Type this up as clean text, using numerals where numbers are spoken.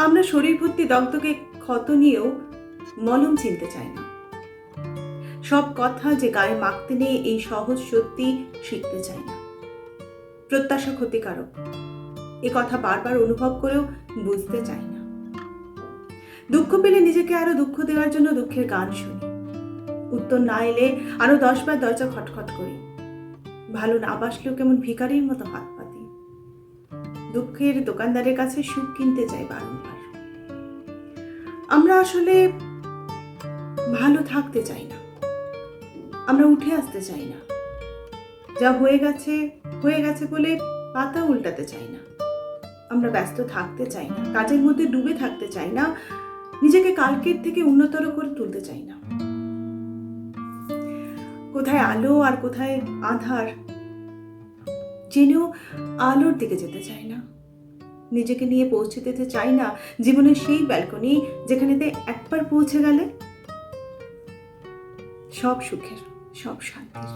আমরা শরীর ভর্তি দগ্ধকে ক্ষত নিয়েও মলম চিনতে চাই না। সব কথা যে গায়ে মাখতে নিয়ে এই সহজ সত্যি শিখতে চাই না। প্রত্যাশা ক্ষতিকারক, এ কথা বারবার অনুভব করেও বুঝতে চাই না। দুঃখ পেলে নিজেকে আরো দুঃখ দেওয়ার জন্য দুঃখের গান শুনি। উত্তর না এলে আরো 10 বার দরজা খটখট করি। ভালো না বাসলেও কেমন ভিখারির মতো হাত পাতি। দুঃখের দোকানদারের কাছে সুখ কিনতে চাই বারংবার। আমরা আসলে ভালো থাকতে চাই না, আমরা উঠে আসতে চাই না। যা হয়ে গেছে বলে পাতা উল্টাতে চাই না। আমরা ব্যস্ত থাকতে চাই না, কাজের মধ্যে ডুবে থাকতে চাই না, নিজেকে কালকের থেকে উন্নতর করে তুলতে চাই না। কোথায় আলো আর কোথায় আধার জেনেও আলোর দিকে যেতে চাই না। নিজেকে নিয়ে পৌঁছে দিতে চাই না জীবনের সেই ব্যালকনি যেখানেতে একবার পৌঁছে গেলে সব সুখের, সব শান্তির।